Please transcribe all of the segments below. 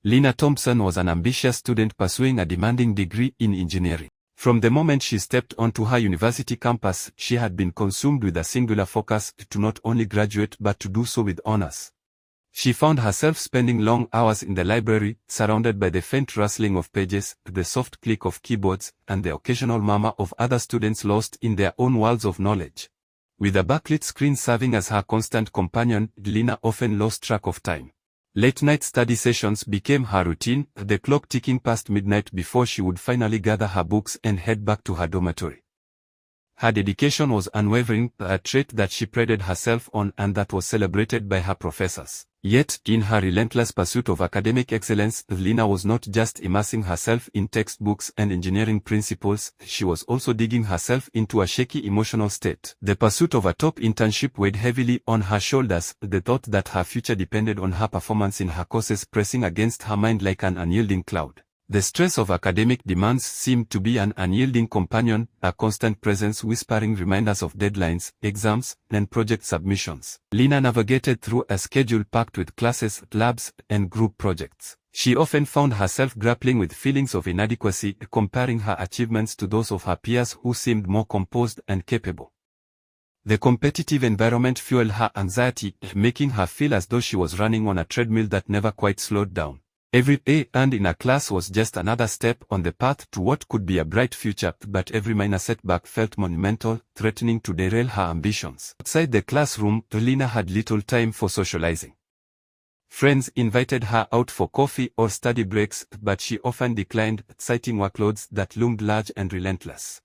Lena Thompson was an ambitious student pursuing a demanding degree in engineering. From the moment she stepped onto her university campus, she had been consumed with a singular focus to not only graduate but to do so with honors. She found herself spending long hours in the library, surrounded by the faint rustling of pages, the soft click of keyboards, and the occasional murmur of other students lost in their own worlds of knowledge. With a backlit screen serving as her constant companion, Lena often lost track of time. Late-night study sessions became her routine, the clock ticking past midnight before she would finally gather her books and head back to her dormitory. Her dedication was unwavering, a trait that she prided herself on and that was celebrated by her professors. Yet, in her relentless pursuit of academic excellence, Lena was not just immersing herself in textbooks and engineering principles, she was also digging herself into a shaky emotional state. The pursuit of a top internship weighed heavily on her shoulders, the thought that her future depended on her performance in her courses pressing against her mind like an unyielding cloud. The stress of academic demands seemed to be an unyielding companion, a constant presence whispering reminders of deadlines, exams, and project submissions. Lena navigated through a schedule packed with classes, labs, and group projects. She often found herself grappling with feelings of inadequacy, comparing her achievements to those of her peers who seemed more composed and capable. The competitive environment fueled her anxiety, making her feel as though she was running on a treadmill that never quite slowed down. Every A earned in a class was just another step on the path to what could be a bright future, but every minor setback felt monumental, threatening to derail her ambitions. Outside the classroom, Lena had little time for socializing. Friends invited her out for coffee or study breaks, but she often declined, citing workloads that loomed large and relentless.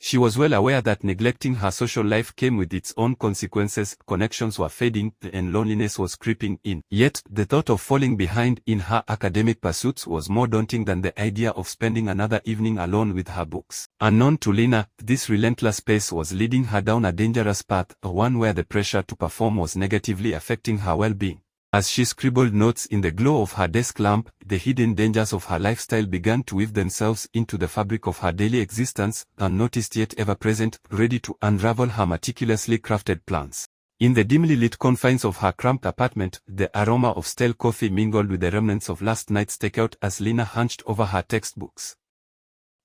She was well aware that neglecting her social life came with its own consequences, connections were fading, and loneliness was creeping in. Yet, the thought of falling behind in her academic pursuits was more daunting than the idea of spending another evening alone with her books. Unknown to Lena, this relentless pace was leading her down a dangerous path, one where the pressure to perform was negatively affecting her well-being. As she scribbled notes in the glow of her desk lamp, the hidden dangers of her lifestyle began to weave themselves into the fabric of her daily existence, unnoticed yet ever-present, ready to unravel her meticulously crafted plans. In the dimly lit confines of her cramped apartment, the aroma of stale coffee mingled with the remnants of last night's takeout as Lena hunched over her textbooks.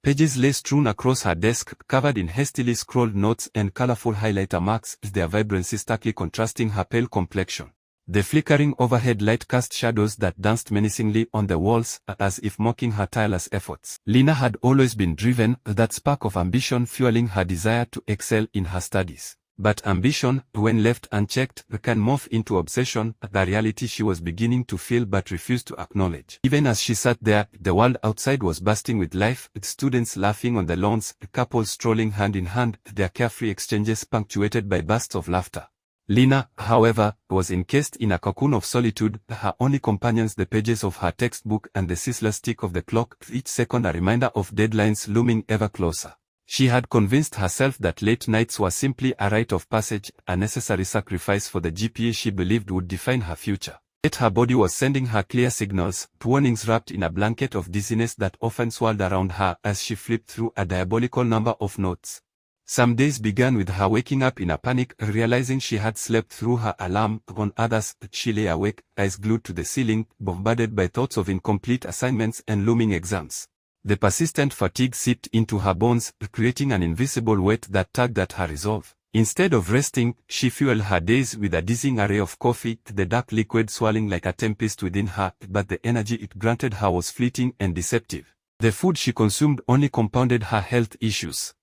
Pages lay strewn across her desk, covered in hastily scrawled notes and colorful highlighter marks, their vibrancy starkly contrasting her pale complexion. The flickering overhead light cast shadows that danced menacingly on the walls, as if mocking her tireless efforts. Lena had always been driven, that spark of ambition fueling her desire to excel in her studies. But ambition, when left unchecked, can morph into obsession, the reality she was beginning to feel but refused to acknowledge. Even as she sat there, the world outside was bursting with life, with students laughing on the lawns, couples strolling hand in hand, their carefree exchanges punctuated by bursts of laughter. Lena, however, was encased in a cocoon of solitude, her only companions the pages of her textbook and the ceaseless tick of the clock, each second a reminder of deadlines looming ever closer. She had convinced herself that late nights were simply a rite of passage, a necessary sacrifice for the GPA she believed would define her future. Yet her body was sending her clear signals, warnings wrapped in a blanket of dizziness that often swirled around her as she flipped through a diabolical number of notes. Some days began with her waking up in a panic, realizing she had slept through her alarm. On others, she lay awake, eyes glued to the ceiling, bombarded by thoughts of incomplete assignments and looming exams. The persistent fatigue seeped into her bones, creating an invisible weight that tugged at her resolve. Instead of resting, she fueled her days with a dizzying array of coffee, the dark liquid swirling like a tempest within her, but the energy it granted her was fleeting and deceptive. The food she consumed only compounded her health issues.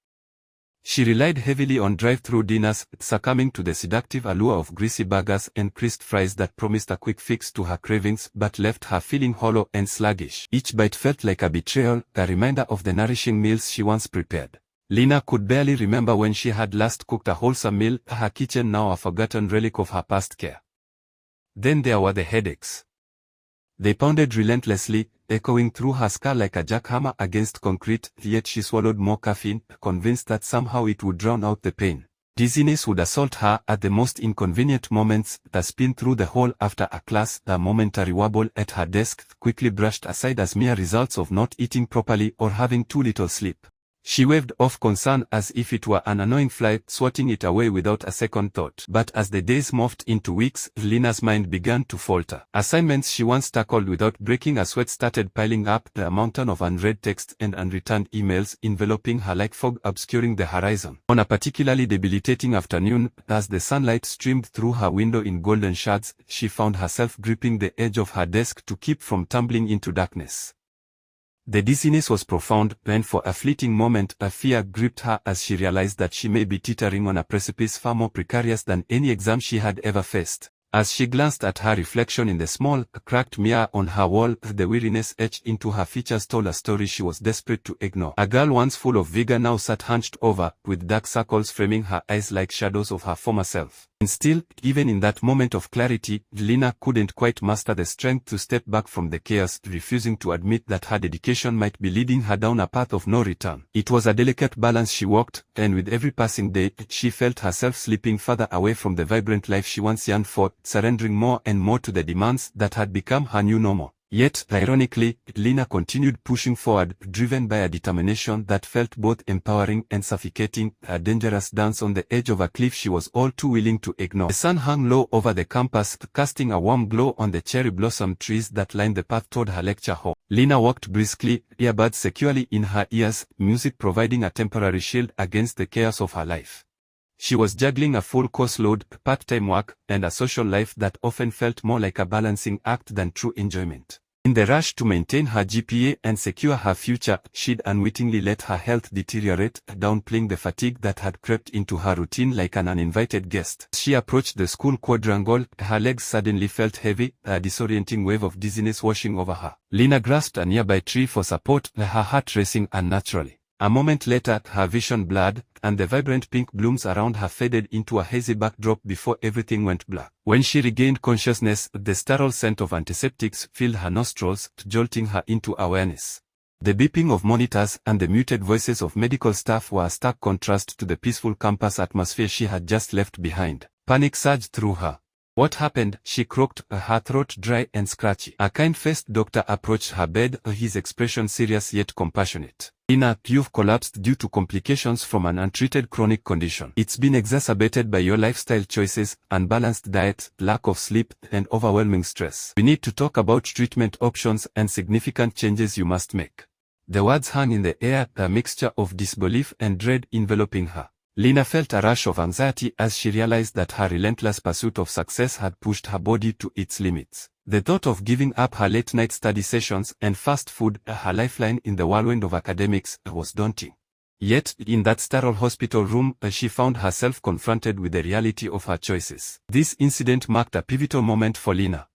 She relied heavily on drive-through dinners, succumbing to the seductive allure of greasy burgers and crisp fries that promised a quick fix to her cravings but left her feeling hollow and sluggish. Each bite felt like a betrayal, a reminder of the nourishing meals she once prepared. Lena could barely remember when she had last cooked a wholesome meal, her kitchen now a forgotten relic of her past care. Then there were the headaches. They pounded relentlessly, echoing through her skull like a jackhammer against concrete, yet she swallowed more caffeine, convinced that somehow it would drown out the pain. Dizziness would assault her at the most inconvenient moments, a spin through the hall after a class, a momentary wobble at her desk, quickly brushed aside as mere results of not eating properly or having too little sleep. She waved off concern as if it were an annoying fly, swatting it away without a second thought. But as the days morphed into weeks, Lena's mind began to falter. Assignments she once tackled without breaking a sweat started piling up, a mountain of unread texts and unreturned emails enveloping her like fog obscuring the horizon. On a particularly debilitating afternoon, as the sunlight streamed through her window in golden shards, she found herself gripping the edge of her desk to keep from tumbling into darkness. The dizziness was profound, and for a fleeting moment a fear gripped her as she realized that she may be teetering on a precipice far more precarious than any exam she had ever faced. As she glanced at her reflection in the small, cracked mirror on her wall, the weariness etched into her features told a story she was desperate to ignore. A girl once full of vigor now sat hunched over, with dark circles framing her eyes like shadows of her former self. And still, even in that moment of clarity, Lena couldn't quite muster the strength to step back from the chaos, refusing to admit that her dedication might be leading her down a path of no return. It was a delicate balance she walked, and with every passing day, she felt herself slipping further away from the vibrant life she once yearned for, surrendering more and more to the demands that had become her new normal. Yet, ironically, Lena continued pushing forward, driven by a determination that felt both empowering and suffocating, a dangerous dance on the edge of a cliff she was all too willing to ignore. The sun hung low over the campus, casting a warm glow on the cherry blossom trees that lined the path toward her lecture hall. Lena walked briskly, earbuds securely in her ears, music providing a temporary shield against the chaos of her life. She was juggling a full course load, part-time work, and a social life that often felt more like a balancing act than true enjoyment. In the rush to maintain her GPA and secure her future, she'd unwittingly let her health deteriorate, downplaying the fatigue that had crept into her routine like an uninvited guest. As she approached the school quadrangle, her legs suddenly felt heavy, a disorienting wave of dizziness washing over her. Lena grasped a nearby tree for support, her heart racing unnaturally. A moment later, her vision blurred, and the vibrant pink blooms around her faded into a hazy backdrop before everything went black. When she regained consciousness, the sterile scent of antiseptics filled her nostrils, jolting her into awareness. The beeping of monitors and the muted voices of medical staff were a stark contrast to the peaceful campus atmosphere she had just left behind. Panic surged through her. What happened? She croaked, her throat dry and scratchy. A kind-faced doctor approached her bed, his expression serious yet compassionate. Lena, you've collapsed due to complications from an untreated chronic condition. It's been exacerbated by your lifestyle choices, unbalanced diet, lack of sleep, and overwhelming stress. We need to talk about treatment options and significant changes you must make. The words hung in the air, a mixture of disbelief and dread enveloping her. Lena felt a rush of anxiety as she realized that her relentless pursuit of success had pushed her body to its limits. The thought of giving up her late-night study sessions and fast food, her lifeline in the whirlwind of academics, was daunting. Yet, in that sterile hospital room, she found herself confronted with the reality of her choices. This incident marked a pivotal moment for Lena.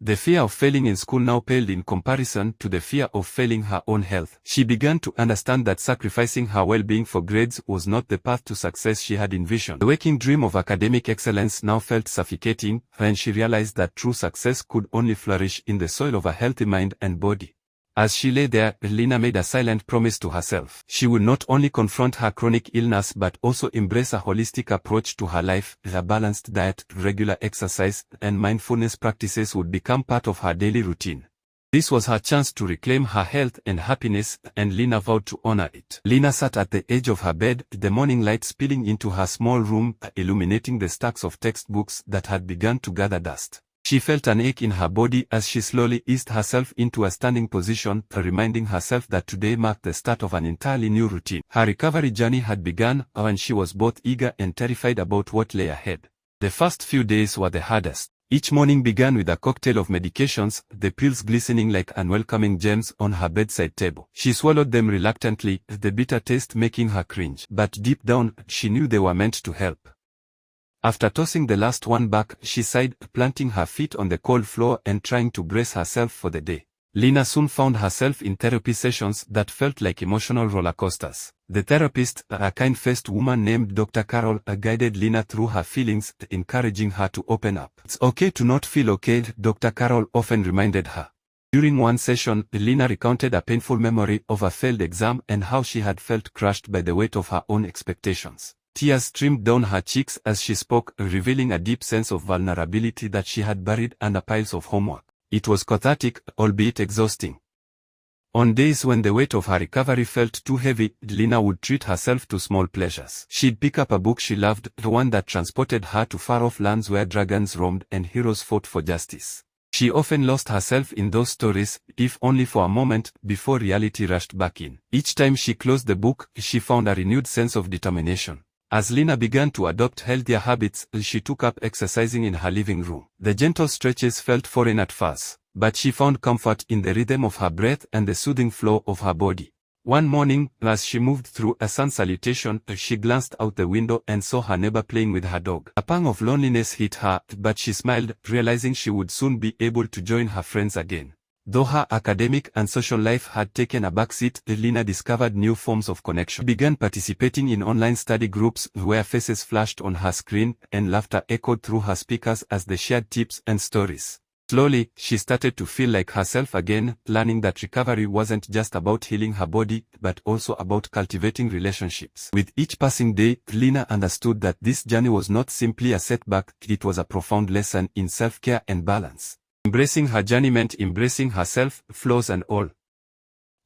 The fear of failing in school now paled in comparison to the fear of failing her own health. She began to understand that sacrificing her well-being for grades was not the path to success she had envisioned. The waking dream of academic excellence now felt suffocating, and she realized that true success could only flourish in the soil of a healthy mind and body. As she lay there, Lena made a silent promise to herself. She would not only confront her chronic illness but also embrace a holistic approach to her life. A balanced diet, regular exercise, and mindfulness practices would become part of her daily routine. This was her chance to reclaim her health and happiness, and Lena vowed to honor it. Lena sat at the edge of her bed, the morning light spilling into her small room, illuminating the stacks of textbooks that had begun to gather dust. She felt an ache in her body as she slowly eased herself into a standing position, reminding herself that today marked the start of an entirely new routine. Her recovery journey had begun, and she was both eager and terrified about what lay ahead. The first few days were the hardest. Each morning began with a cocktail of medications, the pills glistening like unwelcoming gems on her bedside table. She swallowed them reluctantly, the bitter taste making her cringe. But deep down, she knew they were meant to help. After tossing the last one back, she sighed, planting her feet on the cold floor and trying to brace herself for the day. Lena soon found herself in therapy sessions that felt like emotional roller coasters. The therapist, a kind-faced woman named Dr. Carol, guided Lena through her feelings, encouraging her to open up. It's okay to not feel okay, Dr. Carol often reminded her. During one session, Lena recounted a painful memory of a failed exam and how she had felt crushed by the weight of her own expectations. Tears streamed down her cheeks as she spoke, revealing a deep sense of vulnerability that she had buried under piles of homework. It was cathartic, albeit exhausting. On days when the weight of her recovery felt too heavy, Lena would treat herself to small pleasures. She'd pick up a book she loved, one that transported her to far-off lands where dragons roamed and heroes fought for justice. She often lost herself in those stories, if only for a moment, before reality rushed back in. Each time she closed the book, she found a renewed sense of determination. As Lena began to adopt healthier habits, she took up exercising in her living room. The gentle stretches felt foreign at first, but she found comfort in the rhythm of her breath and the soothing flow of her body. One morning, as she moved through a sun salutation, she glanced out the window and saw her neighbor playing with her dog. A pang of loneliness hit her, but she smiled, realizing she would soon be able to join her friends again. Though her academic and social life had taken a backseat, Lena discovered new forms of connection. She began participating in online study groups where faces flashed on her screen and laughter echoed through her speakers as they shared tips and stories. Slowly, she started to feel like herself again, learning that recovery wasn't just about healing her body, but also about cultivating relationships. With each passing day, Lena understood that this journey was not simply a setback, it was a profound lesson in self-care and balance. Embracing her journey meant embracing herself, flaws and all.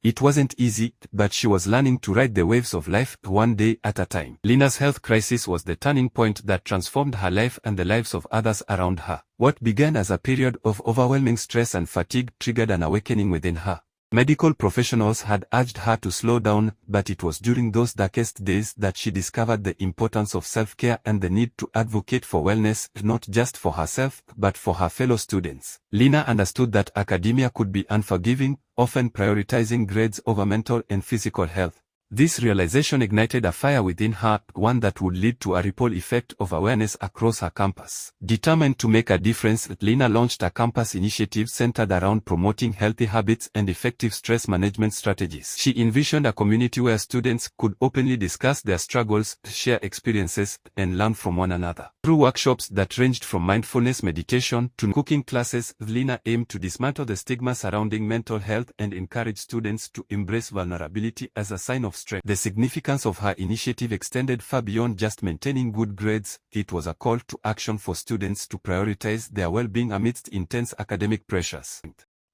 It wasn't easy, but she was learning to ride the waves of life, one day at a time. Lena's health crisis was the turning point that transformed her life and the lives of others around her. What began as a period of overwhelming stress and fatigue triggered an awakening within her. Medical professionals had urged her to slow down, but it was during those darkest days that she discovered the importance of self-care and the need to advocate for wellness, not just for herself, but for her fellow students. Lena understood that academia could be unforgiving, often prioritizing grades over mental and physical health. This realization ignited a fire within her, one that would lead to a ripple effect of awareness across her campus. Determined to make a difference, Lena launched a campus initiative centered around promoting healthy habits and effective stress management strategies. She envisioned a community where students could openly discuss their struggles, share experiences, and learn from one another. Through workshops that ranged from mindfulness meditation to cooking classes, Lena aimed to dismantle the stigma surrounding mental health and encourage students to embrace vulnerability as a sign of strength. The significance of her initiative extended far beyond just maintaining good grades. It was a call to action for students to prioritize their well-being amidst intense academic pressures.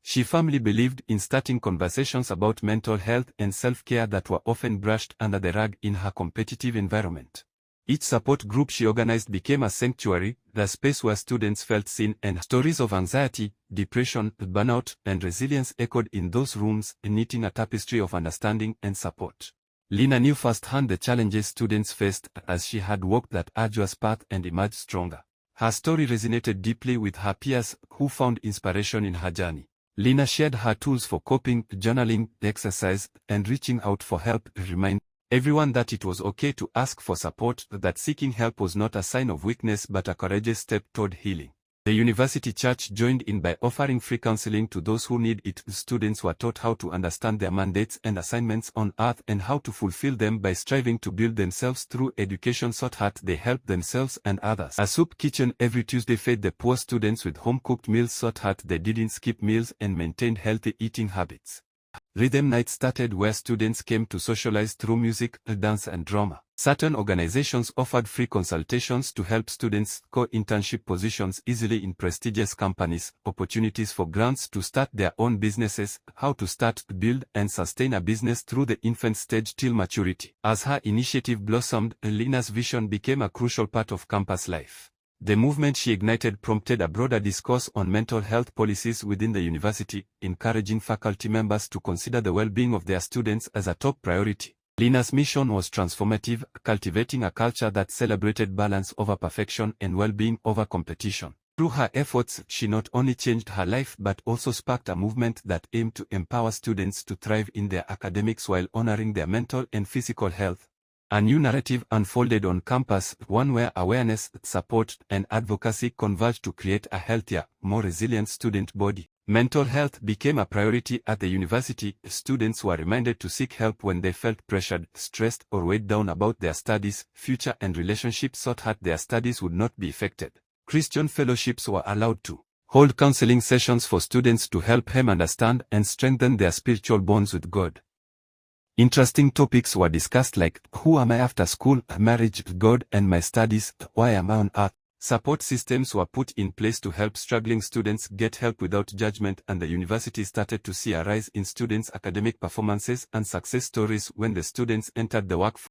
She firmly believed in starting conversations about mental health and self-care that were often brushed under the rug in her competitive environment. Each support group she organized became a sanctuary, the space where students felt seen, and stories of anxiety, depression, burnout, and resilience echoed in those rooms, knitting a tapestry of understanding and support. Lena knew firsthand the challenges students faced as she had walked that arduous path and emerged stronger. Her story resonated deeply with her peers, who found inspiration in her journey. Lena shared her tools for coping, journaling, exercise, and reaching out for help, reminding everyone that it was okay to ask for support, that seeking help was not a sign of weakness but a courageous step toward healing. The university church joined in by offering free counseling to those who need it. Students were taught how to understand their mandates and assignments on earth and how to fulfill them by striving to build themselves through education so that they help themselves and others. A soup kitchen every Tuesday fed the poor students with home-cooked meals so that they didn't skip meals and maintained healthy eating habits. Rhythm nights started where students came to socialize through music, dance and drama. Certain organizations offered free consultations to help students score internship positions easily in prestigious companies, opportunities for grants to start their own businesses, how to start, build, and sustain a business through the infant stage till maturity. As her initiative blossomed, Lena's vision became a crucial part of campus life. The movement she ignited prompted a broader discourse on mental health policies within the university, encouraging faculty members to consider the well-being of their students as a top priority. Lena's mission was transformative, cultivating a culture that celebrated balance over perfection and well-being over competition. Through her efforts, she not only changed her life but also sparked a movement that aimed to empower students to thrive in their academics while honoring their mental and physical health. A new narrative unfolded on campus, one where awareness, support, and advocacy converged to create a healthier, more resilient student body. Mental health became a priority at the university. Students were reminded to seek help when they felt pressured, stressed, or weighed down about their studies, future, and relationships so that their studies would not be affected. Christian fellowships were allowed to hold counseling sessions for students to help them understand and strengthen their spiritual bonds with God. Interesting topics were discussed like, who am I after school, marriage, God and my studies, why am I on earth? Support systems were put in place to help struggling students get help without judgment, and the university started to see a rise in students' academic performances and success stories when the students entered the workforce.